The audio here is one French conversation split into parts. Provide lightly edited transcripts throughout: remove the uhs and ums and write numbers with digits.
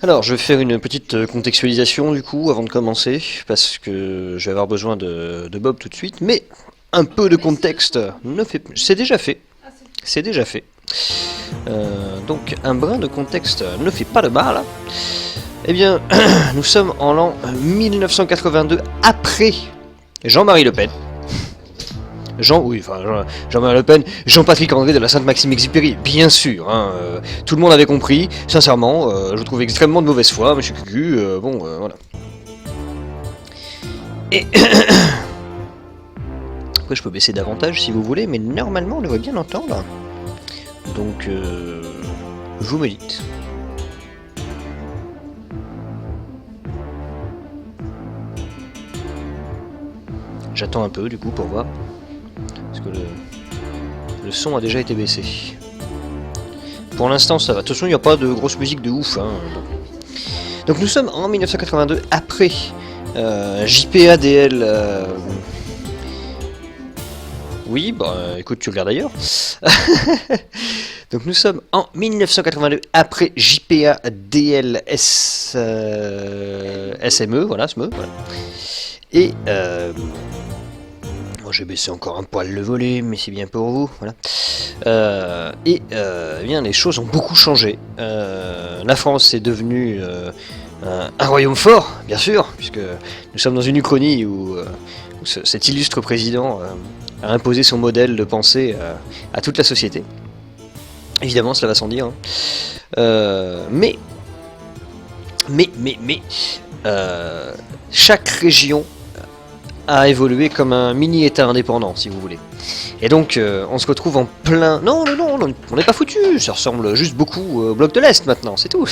Alors, je vais faire une petite contextualisation du coup avant de commencer, parce que je vais avoir besoin de Bob tout de suite, mais un peu de contexte ne fait... C'est déjà fait. C'est déjà fait. Donc, un brin de contexte ne fait pas de mal. Eh bien, nous sommes en l'an 1982, après Jean-Marie Le Pen. Jean-Marie Le Pen, Jean-Patrick André de la Sainte-Maxime-Exupéry, bien sûr, hein, tout le monde avait compris, sincèrement, je trouve extrêmement de mauvaise foi, monsieur Cucu, voilà. Et... Après, je peux baisser davantage si vous voulez, mais normalement, on devrait bien l'entendre. Donc, vous me dites. J'attends un peu, du coup, pour voir. Parce que le son a déjà été baissé. Pour l'instant, ça va. De toute façon, il n'y a pas de grosse musique de ouf. Hein. Donc nous sommes en 1982, après JPADL. Oui, bah écoute, tu regardes ailleurs. Donc nous sommes en 1982, après JPADL SME, voilà, SME. Voilà. Et j'ai baissé encore un poil le volet, mais c'est bien pour vous, voilà. Eh bien, les choses ont beaucoup changé. La France est devenue un royaume fort, bien sûr, puisque nous sommes dans une Uchronie où cet illustre président a imposé son modèle de pensée à toute la société. Évidemment, cela va sans dire. Hein. Mais chaque région a évolué comme un mini-état indépendant, si vous voulez. Et donc, on se retrouve en plein... Non, on n'est pas foutu, ça ressemble juste beaucoup au bloc de l'Est maintenant, c'est tout.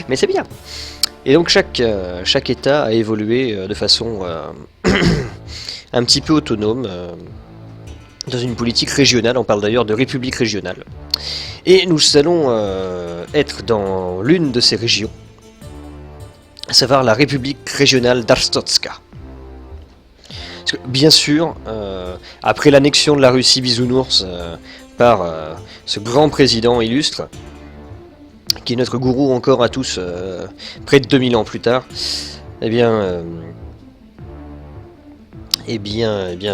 Mais c'est bien. Et donc, chaque état a évolué de façon un petit peu autonome, dans une politique régionale, on parle d'ailleurs de république régionale. Et nous allons être dans l'une de ces régions, à savoir la république régionale d'Arstotzka. Parce que, bien sûr, après l'annexion de la Russie bisounours par ce grand président illustre, qui est notre gourou encore à tous, près de 2000 ans plus tard, eh bien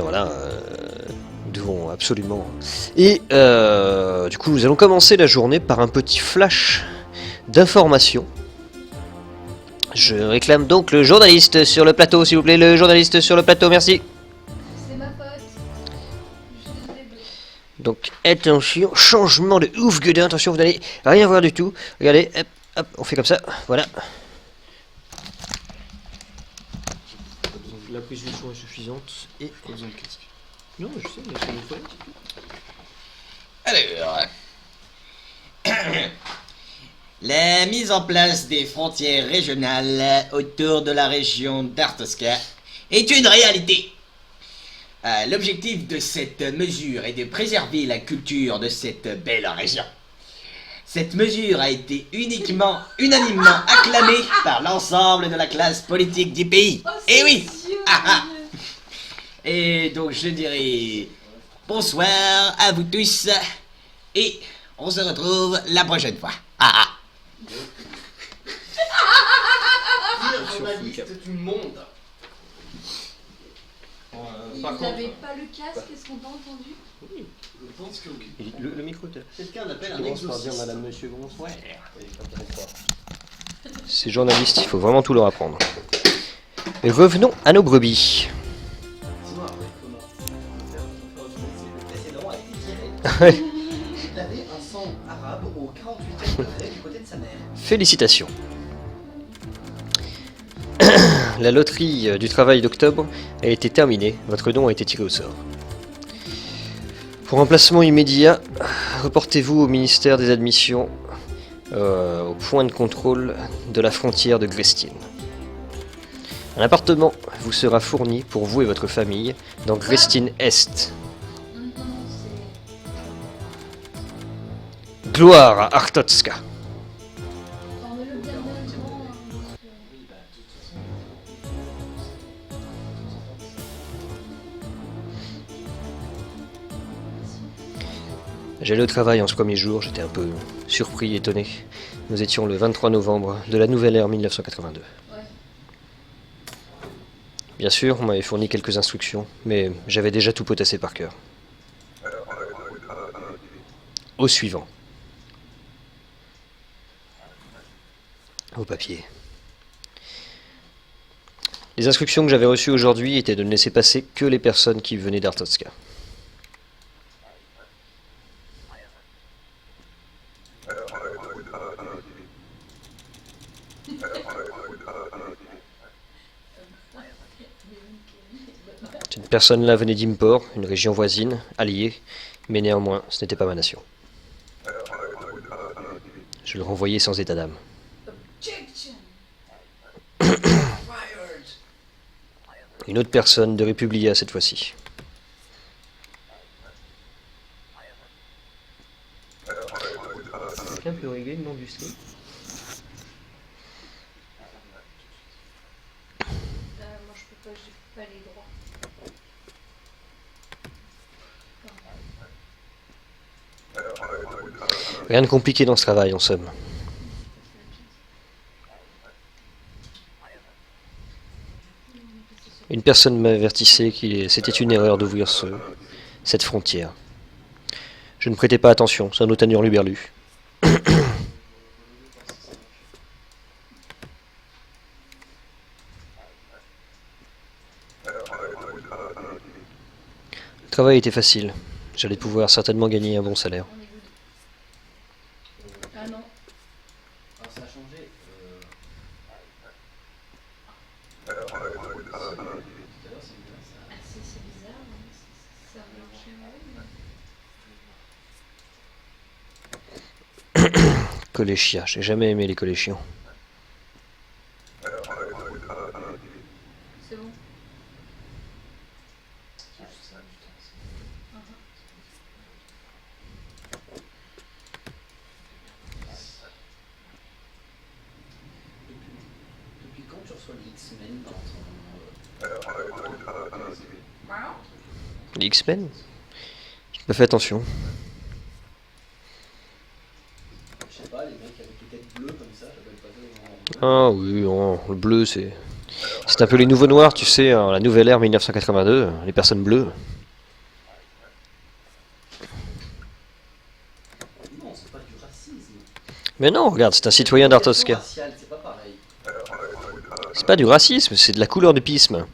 voilà, nous devons absolument... Et du coup, nous allons commencer la journée par un petit flash d'information. Je réclame donc le journaliste sur le plateau, s'il vous plaît, le journaliste sur le plateau, merci. C'est ma faute. Donc attention, changement de ouf gueudin, attention, vous n'allez rien voir du tout. Regardez, hop, hop, on fait comme ça, voilà. La prise du son est suffisante et... Pas besoin de casque. Non, je sais, mais c'est une fois. Alors... La mise en place des frontières régionales autour de la région d'Artotzka est une réalité. L'objectif de cette mesure est de préserver la culture de cette belle région. Cette mesure a été unanimement acclamée par l'ensemble de la classe politique du pays. Et oui. Et donc je dirais bonsoir à vous tous et on se retrouve la prochaine fois. Journaliste du monde. Il n'avait pas le casque, est-ce qu'on t'a entendu? Oui, je pense que oui. Le micro, Quelqu'un appelle un commence par dire exorciste. madame, monsieur, bonsoir. Ces journalistes, il faut vraiment tout leur apprendre. Mais revenons à nos brebis. Sinon après comment faire Ouais. Il avait un sang arabe au 48e degré du côté de sa mère. Félicitations. La loterie du travail d'octobre a été terminée, votre nom a été tiré au sort. Pour remplacement immédiat, reportez-vous au ministère des Admissions, au point de contrôle de la frontière de Grestine. Un appartement vous sera fourni pour vous et votre famille dans Grestine Est. Gloire à Artotzka. J'allais au travail en ce premier jour, j'étais un peu surpris, étonné. Nous étions le 23 novembre de la nouvelle ère 1982. Ouais. Bien sûr, on m'avait fourni quelques instructions, mais j'avais déjà tout potassé par cœur. Au suivant. Au papier. Les instructions que j'avais reçues aujourd'hui étaient de ne laisser passer que les personnes qui venaient d'Artotska. Cette personne-là venait d'Impor, une région voisine, alliée, mais néanmoins, ce n'était pas ma nation. Je le renvoyais sans état d'âme. Objection. Fired. Une autre personne de Republia cette fois-ci. Quelqu'un peut régler le nom du slip ? Moi je peux pas, j'ai pas les droits. Rien de compliqué dans ce travail, en somme. Une personne m'avertissait que c'était une erreur d'ouvrir cette frontière. Je ne prêtais pas attention, c'est un autre hurluberlu. Le travail était facile. J'allais pouvoir certainement gagner un bon salaire. On est good. Ah non. Alors ça a changé. Tout à l'heure, c'est bien ça. Ah, c'est bizarre. Hein. Ça a marché mal. Collégia, j'ai jamais aimé les collégiens. C'est bon. C'est juste ça, du temps. Depuis quand tu reçois les X-Men dans ton CV? Wow. Les X-Men ? J'ai pas fait attention. Je sais pas, les mecs avec les têtes bleues comme ça doit pas fait Ah oui, oh, le bleu c'est un peu les nouveaux noirs, tu sais, hein, la nouvelle ère 1982, les personnes bleues. Non, c'est pas du racisme. Mais non, regarde, c'est un citoyen d'Artotska. Raciale, c'est pas pareil. C'est pas du racisme, c'est de la couleur de pisme.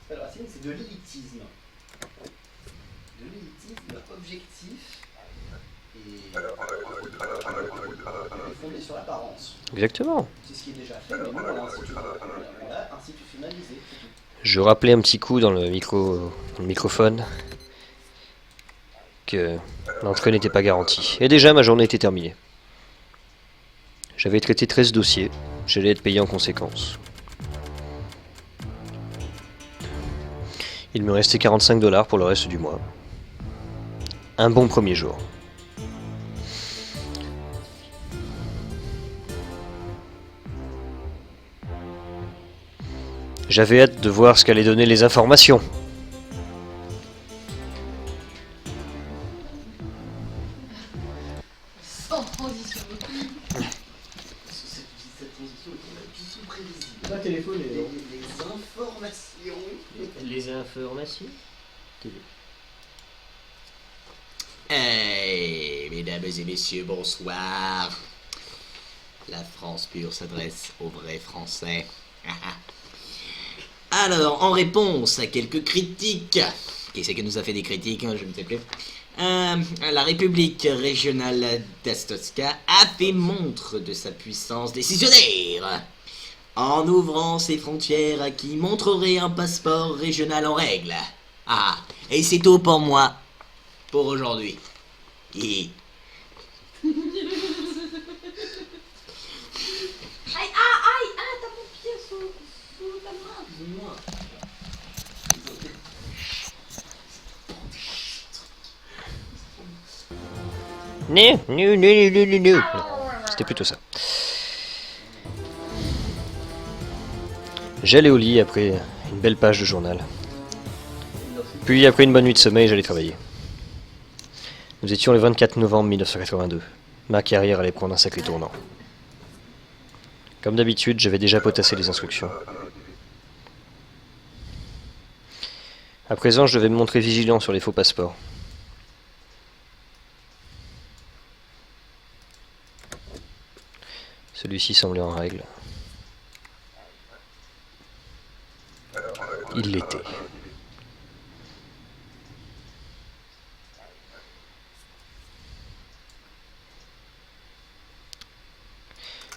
C'est pas le racisme, c'est de l'élitisme. De l'élitisme objectif et fondé sur l'apparence. Exactement. C'est ce qui est déjà fait, mais nous on l'a institutionnalisé. C'est tout. Je rappelais un petit coup dans le microphone que l'entrée n'était pas garantie. Et déjà, ma journée était terminée. J'avais traité 13 dossiers, j'allais être payé en conséquence. Il me restait 45 $ pour le reste du mois. Un bon premier jour. J'avais hâte de voir ce qu'allaient donner les informations. Sans transition. Cette transition est tout prévisible. Pas téléphoner, non. Les informations. Les informations. Hey, mesdames et messieurs, bonsoir. La France pure s'adresse aux vrais Français. Alors, en réponse à quelques critiques, qui c'est qui nous a fait des critiques, hein, je ne sais plus, la République régionale d'Artotska a fait montre de sa puissance décisionnaire en ouvrant ses frontières à qui montrerait un passeport régional en règle. Ah, et c'est tout pour moi, pour aujourd'hui. Et... Aïe, t'as mon pied sous ta main. Excuse-moi. Non. C'était plutôt ça. J'allais au lit après une belle page de journal. Merci. Puis après une bonne nuit de sommeil, j'allais travailler. Nous étions le 24 novembre 1982. Ma carrière allait prendre un sacré tournant. Comme d'habitude, j'avais déjà potassé les instructions. À présent, je devais me montrer vigilant sur les faux passeports. Celui-ci semblait en règle. Il l'était.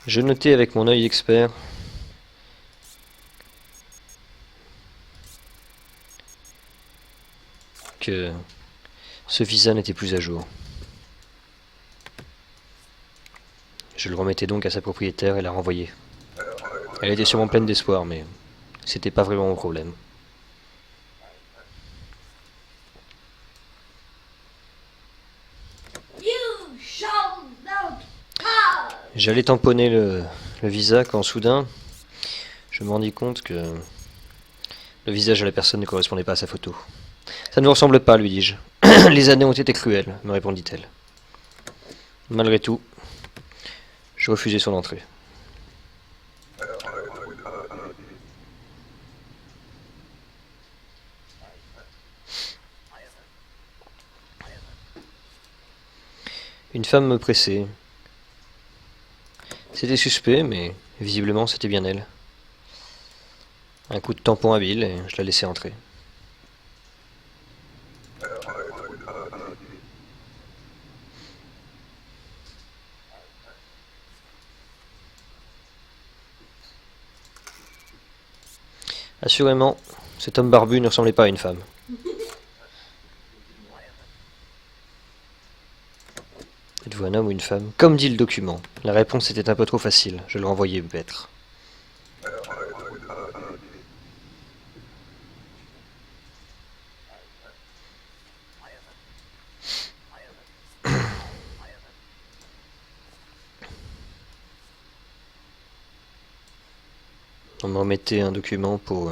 Je notais avec mon œil expert que ce visa n'était plus à jour. Je le remettais donc à sa propriétaire et la renvoyais. Elle était sûrement pleine d'espoir, mais c'était pas vraiment mon problème. You shall not pass. J'allais tamponner le visa quand soudain, je me rendis compte que le visage de la personne ne correspondait pas à sa photo. Ça ne vous ressemble pas, lui dis-je. Les années ont été cruelles, me répondit-elle. Malgré tout, je refusai son entrée. Une femme me pressait. C'était suspect, mais visiblement c'était bien elle. Un coup de tampon habile et je la laissai entrer. Assurément, cet homme barbu ne ressemblait pas à une femme. Êtes-vous un homme ou une femme? Comme dit le document. La réponse était un peu trop facile. Je le renvoyais bête. On me remettait un document pour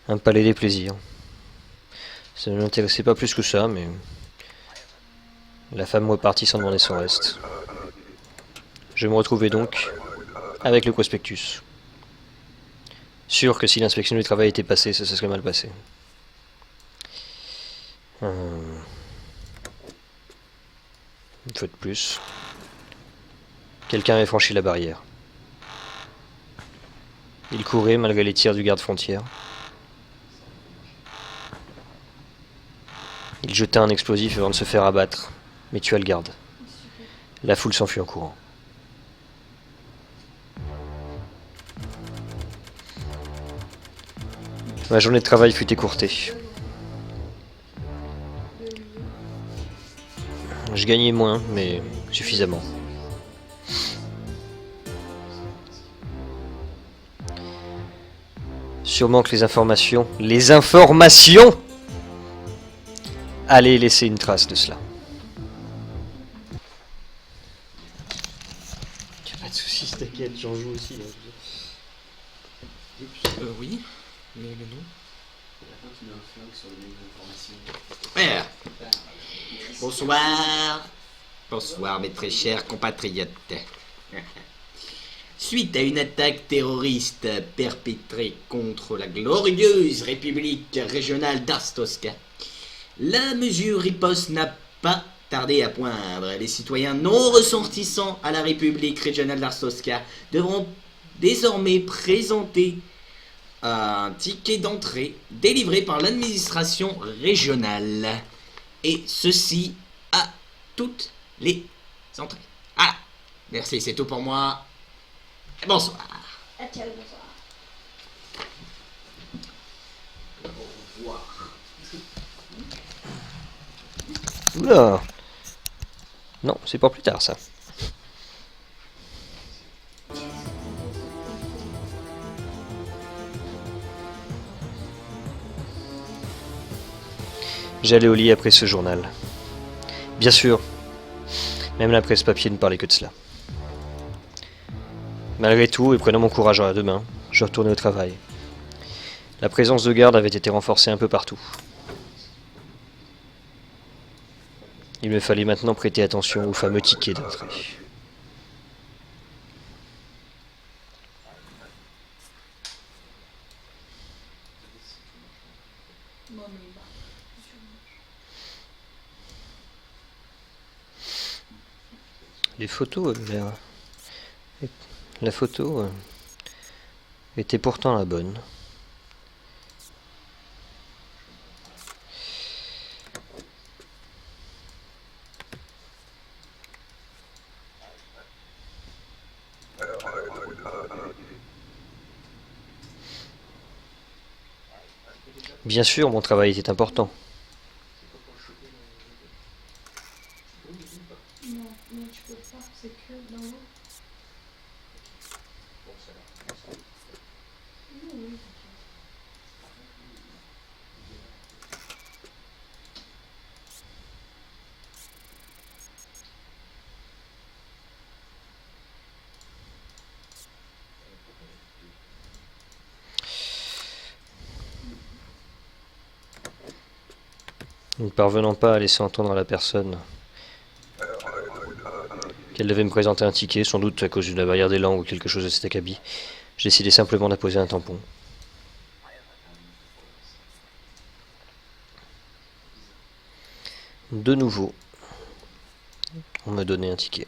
un palais des plaisirs. Ça ne m'intéressait pas plus que ça, mais la femme repartit sans demander son reste. Je me retrouvais donc avec le prospectus. Sûr que si l'inspection du travail était passée, ça se serait mal passé. Une fois de plus, quelqu'un avait franchi la barrière. Il courait malgré les tirs du garde-frontière. Il jeta un explosif avant de se faire abattre, mais tua le garde. La foule s'enfuit en courant. Ma journée de travail fut écourtée. Je gagnais moins, mais suffisamment. Sûrement que les informations allaient laisser une trace de cela. Y'a pas de soucis, t'inquiète, j'en joue aussi. Oui. Mais le nom? La fin, tu mets un flingue sur le menu d'information. Ouais. Bonsoir. Bonsoir, mes très chers compatriotes. Suite à une attaque terroriste perpétrée contre la glorieuse République régionale d'Arstoska, la mesure riposte n'a pas tardé à poindre. Les citoyens non ressortissants à la République régionale d'Arstoska devront désormais présenter un ticket d'entrée délivré par l'administration régionale. Et ceci à toutes les entrées. Voilà. Merci, c'est tout pour moi. Bonsoir. Ah, tiens, bonsoir. Au revoir. Oula! Non, c'est pour plus tard ça. J'allais au lit après ce journal. Bien sûr, même la presse papier ne parlait que de cela. Malgré tout, et prenant mon courage à deux mains, je retournai au travail. La présence de garde avait été renforcée un peu partout. Il me fallait maintenant prêter attention au fameux ticket d'entrée. Non, mais bah, Les photos, la photo était pourtant la bonne. Bien sûr, mon travail était important. non, non, tu peux pas, c'est que dans l'eau. Non, oui, Ne parvenant pas à laisser entendre à la personne qu'elle devait me présenter un ticket, sans doute à cause de la barrière des langues ou quelque chose de cet acabit, j'ai décidé simplement d'apposer un tampon. De nouveau, on me donnait un ticket.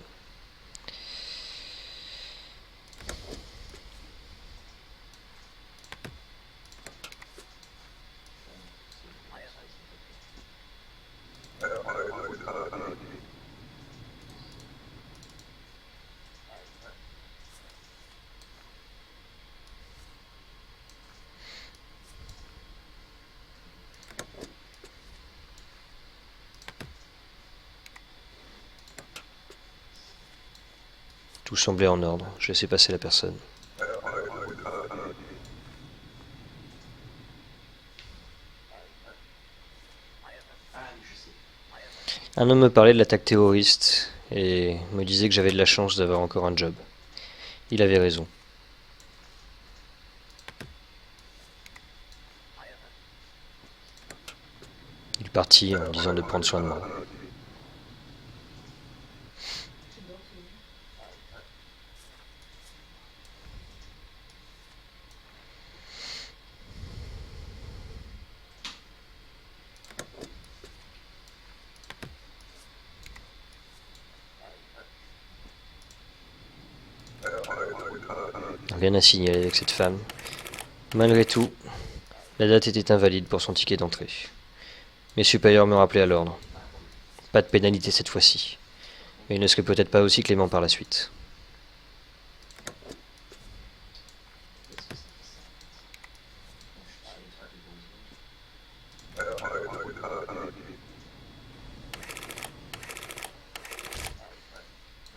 Tout semblait en ordre. Je laissais passer la personne. Un homme me parlait de l'attaque terroriste et me disait que j'avais de la chance d'avoir encore un job. Il avait raison. Il partit en me disant de prendre soin de moi. Rien à signaler avec cette femme. Malgré tout, la date était invalide pour son ticket d'entrée. Mes supérieurs me rappelaient à l'ordre. Pas de pénalité cette fois-ci. Mais ils ne seraient peut-être pas aussi cléments par la suite.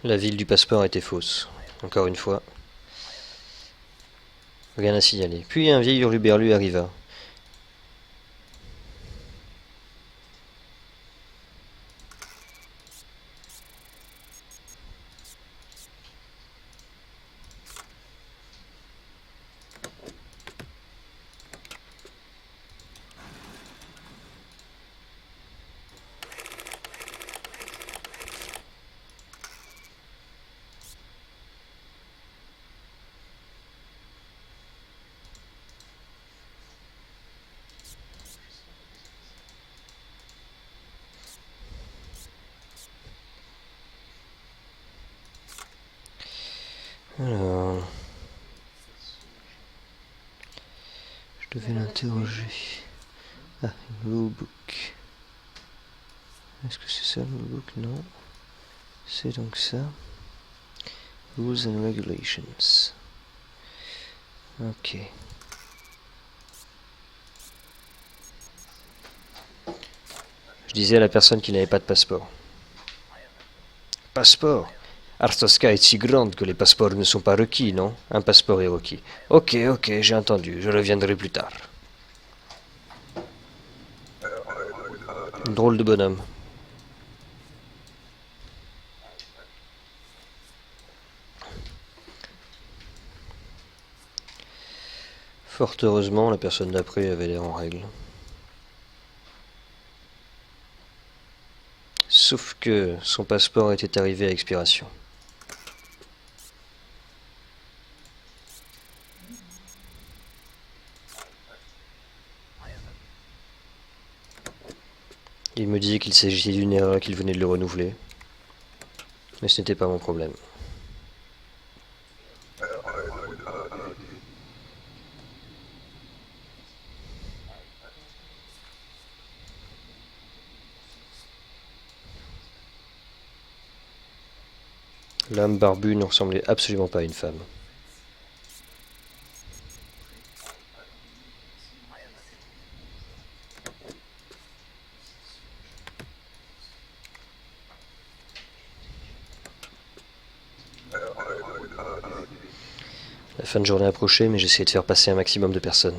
La ville du passeport était fausse. Encore une fois. Rien à signaler. Puis un vieil hurluberlu arriva. Alors, je devais l'interroger. Ah, rulebook. Est-ce que c'est ça le rulebook? Non. C'est donc ça. Rules and regulations. Ok. Je disais à la personne qui n'avait pas de passeport. Passeport? Arstoska est si grande que les passeports ne sont pas requis, non? Un passeport est requis. Ok, j'ai entendu. Je reviendrai plus tard. Drôle de bonhomme. Fort heureusement, la personne d'après avait l'air en règle. sauf que son passeport était arrivé à expiration. Il me disait qu'il s'agissait d'une erreur et qu'il venait de le renouveler. Mais ce n'était pas mon problème. L'homme barbu ne ressemblait absolument pas à une femme. La fin de journée approchait, mais j'essayais de faire passer un maximum de personnes.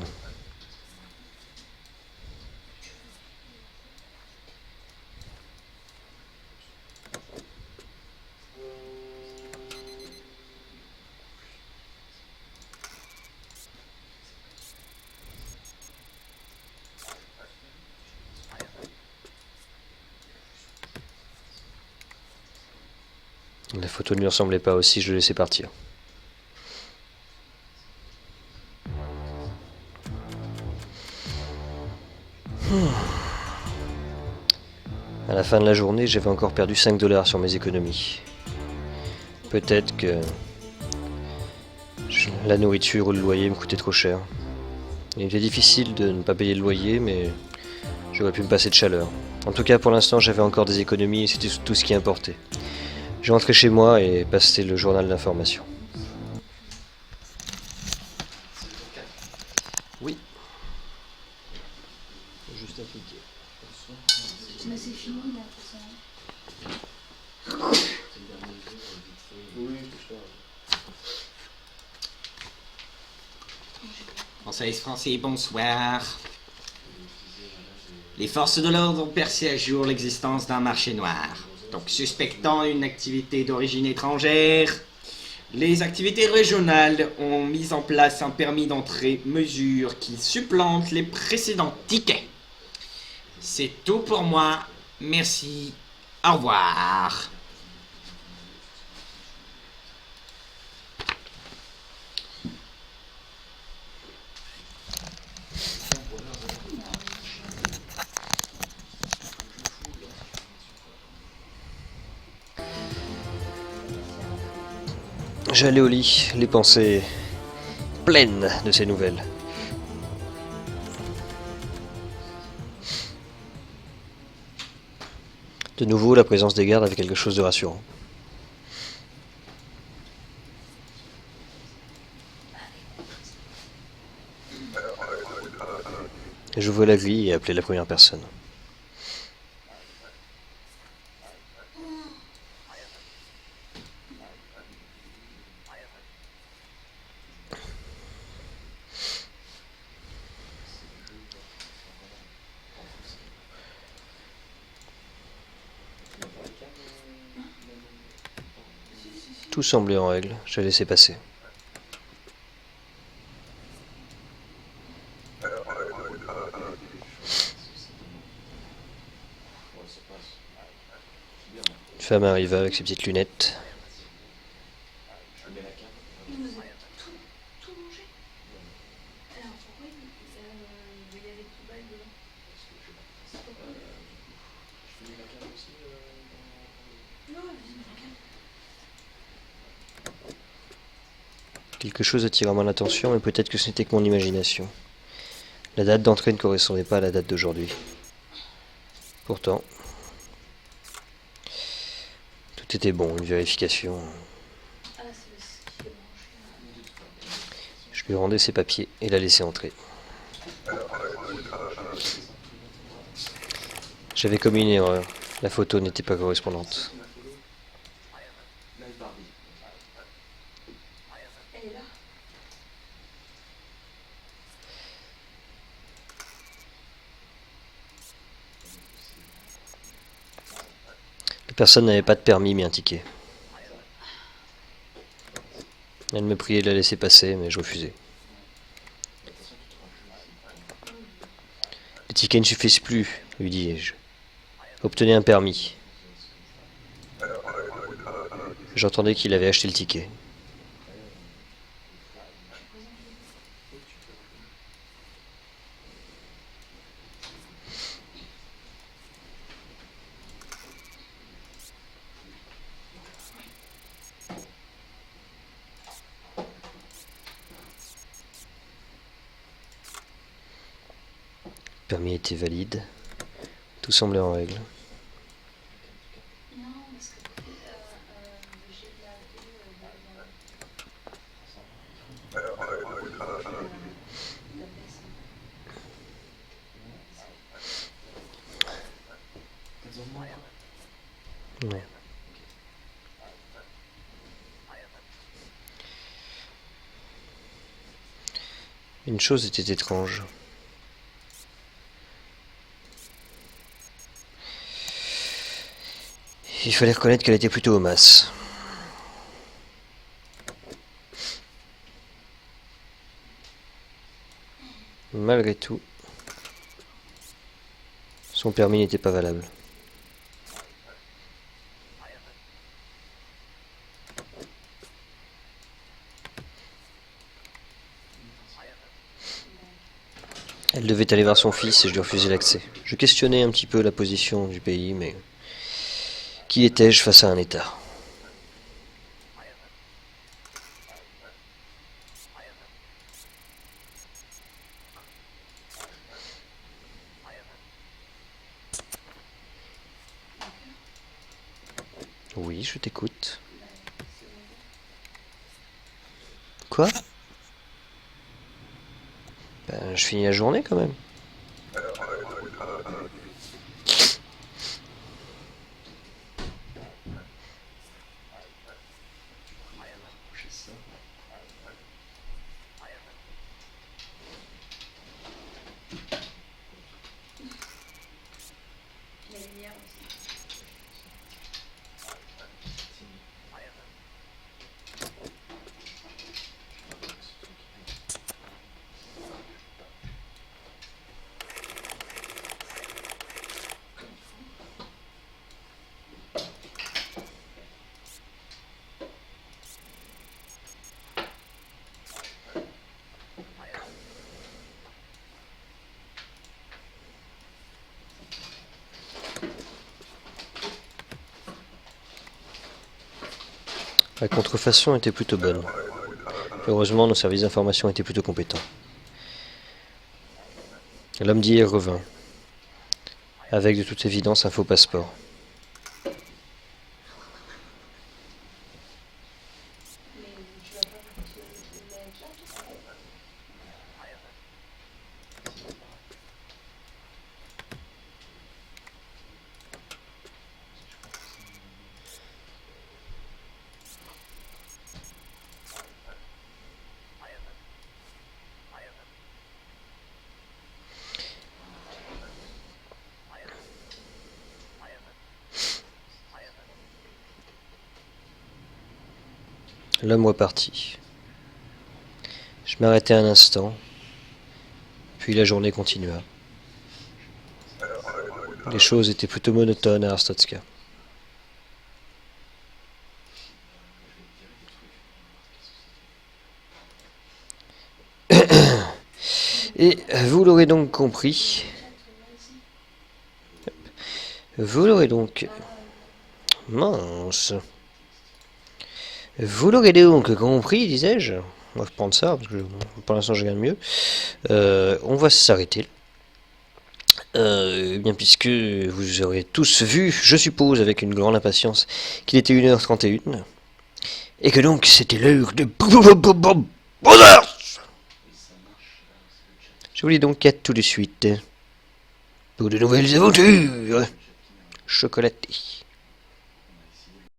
La photo ne lui ressemblait pas aussi, je le laissais partir. À la fin de la journée, j'avais encore perdu 5 $ sur mes économies. Peut-être que la nourriture ou le loyer me coûtait trop cher. Il était difficile de ne pas payer le loyer, mais j'aurais pu me passer de chaleur. En tout cas, pour l'instant, j'avais encore des économies et c'était tout ce qui importait. Je rentrais chez moi et passais le journal d'information. Oui. Juste à cliquer. Mais c'est fini là, de toute façon. Oui, c'est ça. Français, bonsoir. Les forces de l'ordre ont percé à jour l'existence d'un marché noir. Donc, suspectant une activité d'origine étrangère, les activités régionales ont mis en place un permis d'entrée mesure qui supplante les précédents tickets. C'est tout pour moi. Merci. Au revoir. J'allais au lit, les pensées pleines de ces nouvelles. De nouveau, la présence des gardes avait quelque chose de rassurant. J'ouvrais la grille et appelais la première personne. Tout semblait en règle, je laissais passer. Une femme arriva avec ses petites lunettes. Vous avez tout mangé. Alors pourquoi il y avait des poubelles dedans? Non, Quelque chose attira mon attention, mais peut-être que ce n'était que mon imagination. La date d'entrée ne correspondait pas à la date d'aujourd'hui. Pourtant, tout était bon, une vérification. ah, c'est ce qu'il a mangé. Je lui rendais ses papiers et la laissais entrer. J'avais commis une erreur. La photo n'était pas correspondante. Elle est là. La personne n'avait pas de permis mais un ticket. Elle me priait de la laisser passer, mais je refusais. Les tickets ne suffisent plus, lui dis-je. Obtenez un permis. J'entendais qu'il avait acheté le ticket. Le permis était valide. Tout semblait en règle. Non, parce que j'ai la Ouais. Une chose était étrange. Il fallait reconnaître qu'elle était plutôt au mas. Malgré tout, son permis n'était pas valable. Elle devait aller voir son fils et je lui refusai l'accès. Je questionnais un petit peu la position du pays, mais qui étais-je face à un État? Oui, je t'écoute. Quoi? Ben, je finis la journée quand même. la lumière aussi. La contrefaçon était plutôt bonne. Heureusement, nos services d'information étaient plutôt compétents. L'homme d'hier revint, avec de toute évidence un faux passeport. Mais tu vas pas te mettre là, toi? L'homme repartit. Je m'arrêtai un instant, puis la journée continua. Les choses étaient plutôt monotones à Arstotzka. Et vous l'aurez donc compris. Vous l'aurez donc... Mince. Vous l'aurez donc compris, disais-je. On va reprendre ça, parce que pour l'instant je gagne mieux. On va s'arrêter là. Bien puisque vous aurez tous vu, je suppose, avec une grande impatience, qu'il était 1h31. Et que donc c'était l'heure de... Je vous dis donc à tout de suite pour de nouvelles aventures chocolatées.